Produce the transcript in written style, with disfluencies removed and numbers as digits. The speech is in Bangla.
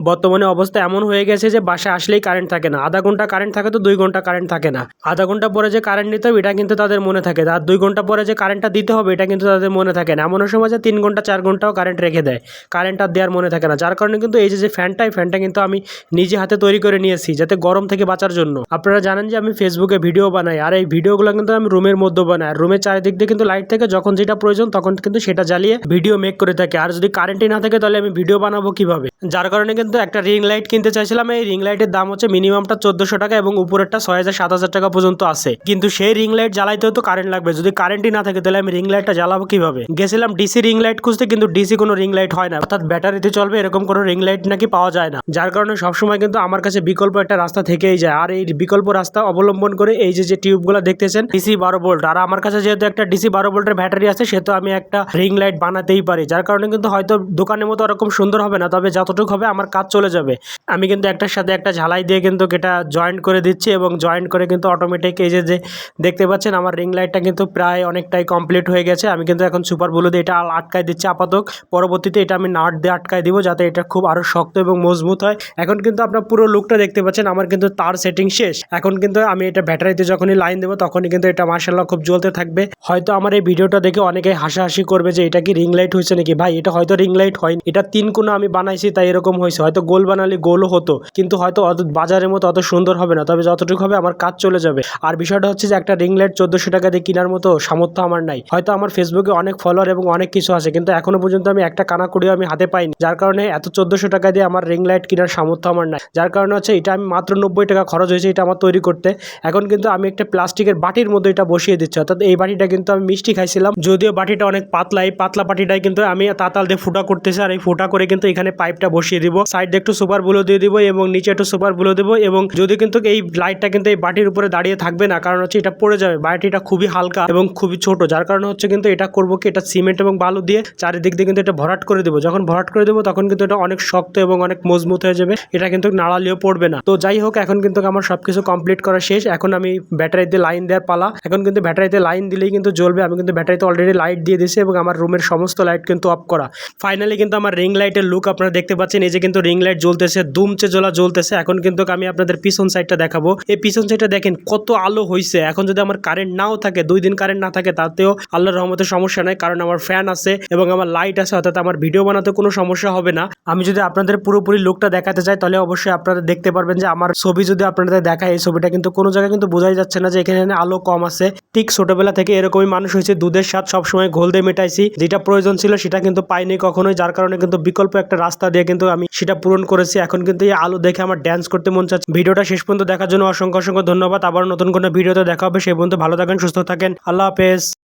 বর্তমানে অবস্থা এমন হয়ে গেছে যে বাসায় আসলেই কারেন্ট থাকে না, আধা ঘন্টা কারেন্ট থাকে তো 2 ঘন্টা কারেন্ট থাকে না। আধা ঘন্টা পরে যে কারেন্ট নিতে হবে এটা কিন্তু তাদের মনে থাকে, আর 2 ঘন্টা পরে যে কারেন্টটা দিতে হবে এটা কিন্তু তাদের মনে থাকে না। এমন সময় যে 3 ঘন্টা 4 ঘন্টাও কারেন্ট রেখে দেয়, কারেন্ট আর দেওয়ার মনে থাকে না। যার কারণে কিন্তু এই যে ফ্যানটা, এই ফ্যানটা কিন্তু আমি নিজে হাতে তৈরি করে নিয়েছি যাতে গরম থেকে বাঁচার জন্য। আপনারা জানেন যে আমি ফেসবুকে ভিডিও বানাই, আর এই ভিডিওগুলো কিন্তু আমি রুমের মধ্যে বানাই, আর রুমের চারিদিক দিয়ে কিন্তু লাইট থেকে যখন যেটা প্রয়োজন তখন কিন্তু সেটা জ্বালিয়ে ভিডিও মেক করে থাকি। আর যদি কারেন্টই না থাকে তাহলে আমি ভিডিও বানাবো কিভাবে? যার কারণে কিন্তু একটা রিং লাইট কিনতে চাইছিলাম। এই রিং লাইটের দাম হচ্ছে মিনিমামটা 1400 টাকা এবং উপরেরটা 6000 7000 টাকা পর্যন্ত আছে। কিন্তু সেই রিং লাইট জ্বালাইতেও তো কারেন্ট লাগবে, যদি কারেন্টই না থাকে তাহলে আমি রিং লাইটটা জ্বালাবো কিভাবে? গেছিলাম ডিসি রিং লাইট খুঁজতে, কিন্তু ডিসি কোনো রিং লাইট হয় না, অর্থাৎ ব্যাটারিতে চলবে এরকম কোনো রিং লাইট নাকি পাওয়া যায় না। যার কারণে সবসময় কিন্তু আমার কাছে বিকল্প একটা রাস্তা থেকেই যায়, আর এই বিকল্প রাস্তা অবলম্বন করে এই যে টিউবগুলো দেখতেছেন ডিসি 12 ভোল্ট, আর আমার কাছে যেহেতু একটা ডিসি 12 ভোল্টের ব্যাটারি আছে সেহেতু আমি একটা রিং লাইট বানাতেই পারি। যার কারণে কিন্তু হয়তো দোকানের মতো ওরকম সুন্দর হবে না, তবে যতটুকু হবে আমার কাজ চলে যাবে। আমি কিন্তু একটার সাথে একটা ঝালাই দিয়ে কিন্তু এটা জয়েন্ট করে দিচ্ছি, এবং জয়েন্ট করে কিন্তু অটোমেটিক এই যে দেখতে পাচ্ছেন আমার রিং লাইটটা কিন্তু প্রায় অনেকটাই কমপ্লিট হয়ে গেছে। আমি কিন্তু এখন সুপার ব্লু দিয়ে এটা আটকায় দিচ্ছি আপাতত, পরবর্তীতে এটা আমি নাট দিয়ে আটকায় দিব যাতে এটা খুব আরো শক্ত এবং মজবুত হয়। এখন কিন্তু আপনার পুরো লুকটা দেখতে পাচ্ছেন, আমার কিন্তু তার সেটিং শেষ। এখন কিন্তু আমি এটা ব্যাটারিতে যখনই লাইন দেবো তখনই কিন্তু এটা মাশাআল্লাহ খুব জ্বলতে থাকবে। হয়তো আমার এই ভিডিওটা দেখে অনেকে হাসাহাসি করবে যে এটা কি রিং লাইট হয়েছে নাকি? ভাই, এটা হয়তো রিং লাইট হয়নি, এটা 3 কোণা আমি বানাইছি তাই এরকম হয়েছে। হয়তো গোল বানালে গোলও হতো, কিন্তু হয়তো অত বাজারের মতো অত সুন্দর হবে না, তবে যতটুকু হবে আমার কাজ চলে যাবে। আর বিষয়টা হচ্ছে যে একটা রিং লাইট 1400 টাকা দিয়ে কেনার মতো সামর্থ্য আমার নাই। হয়তো আমার ফেসবুকে অনেক ফলোয়ার এবং অনেক কিছু আছে, কিন্তু এখনো পর্যন্ত আমি একটা কানাকুড়িও আমি হাতে পাইনি। যার কারণে এত 1400 টাকা দিয়ে আমার রিং লাইট কেনার সামর্থ্য আমার নাই। যার কারণে হচ্ছে এটা আমি মাত্র 90 টাকা খরচ হয়েছে এটা আমার তৈরি করতে। এখন কিন্তু আমি একটা প্লাস্টিকের বাটির মধ্যে এটা বসিয়ে দিচ্ছি, অর্থাৎ এই বাটিটা কিন্তু আমি মিষ্টি খাইছিলাম, যদিও বাটিটা অনেক পাতলা, এই পাতলা বাটিটাই কিন্তু আমি তাতাল দিয়ে ফুটা করতেছি। আর এই ফুটা করে কিন্তু এখানে পাইপটা বসিয়ে দিব, সাইড দিয়ে একটু সুপার ব্লু দিয়ে দিব এবং নিচে একটু সুপার ব্লু দেবো। এবং যদি কিন্তু এই লাইটটা কিন্তু এই বাটির উপরে দাঁড়িয়ে থাকবে না, কারণ হচ্ছে এটা পড়ে যাবে। বাটিটা খুবই হালকা এবং খুবই ছোট, যার কারণে হচ্ছে কিন্তু এটা করবো কি, এটা সিমেন্ট এবং বালু দিয়ে চারিদিক দিয়ে কিন্তু এটা ভরাট করে দেবো। যখন ভরাট করে দেবো তখন কিন্তু এটা অনেক শক্ত এবং অনেক মজবুত হয়ে যাবে, এটা কিন্তু নাড়ালেও পড়বে না। তো যাই হোক, এখন কিন্তু আমার সবকিছু কমপ্লিট করা শেষ। এখন আমি ব্যাটারিতে লাইন দেওয়ার পালা। এখন কিন্তু ব্যাটারিতে লাইন দিলেই কিন্তু জ্বলবে। আমি কিন্তু ব্যাটারিতে অলরেডি লাইট দিয়ে দিয়েছি এবং আমার রুমের সমস্ত লাইট কিন্তু অফ করা। ফাইনালি কিন্তু আমার রিং লাইটের লুক আপনারা দেখতে পাচ্ছেন। এই যে কিন্তু রিং লাইট জ্বলতেছে, দুমচে জ্বলা জ্বলতেছে। এখন কিন্তু আমি আপনাদের পিছন সাইডটা দেখাবো। এই পিছন সাইডটা দেখেন কত আলো হয়েছে। এখন যদি আমার কারেন্ট নাও থাকে, 2 দিন কারেন্ট না থাকে, তাতেও আল্লাহর রহমতে সমস্যা নাই, কারণ আমার ফ্যান আছে এবং আমার লাইট আছে, অর্থাৎ আমার ভিডিও বানাতে কোনো সমস্যা হবে না। আমি যদি আপনাদের পুরোপুরি লুকটা দেখাতে চাই তাহলে অবশ্যই আপনারা দেখতে পারবেন যে আমার ছবি যদি আপনাদের দেখায়, এই ছবিটা কিন্তু কোনো জায়গায় কিন্তু বোঝাই যাচ্ছে না যে এখানে আলো কম আছে। ঠিক ছোটবেলা থেকে এরকমই মানুষ হয়েছে, দুধের স্বাদ সবসময় ঘোল দিয়ে মেটাইছি, যেটা প্রয়োজন ছিল সেটা কিন্তু পাইনি কখনোই। যার কারণে কিন্তু বিকল্প একটা রাস্তা দিয়ে কিন্তু আমি সেটা পূরণ করেছি। এখন কিন্তু এই আলো দেখে আমার ড্যান্স করতে মন চাচ্ছে। ভিডিওটা শেষ পর্যন্ত দেখার জন্য অসংখ্য অসংখ্য ধন্যবাদ। আবার নতুন কোনো ভিডিওতে দেখা হবে, সেই পর্যন্ত ভালো থাকেন, সুস্থ থাকেন, আল্লাহ হাফেজ।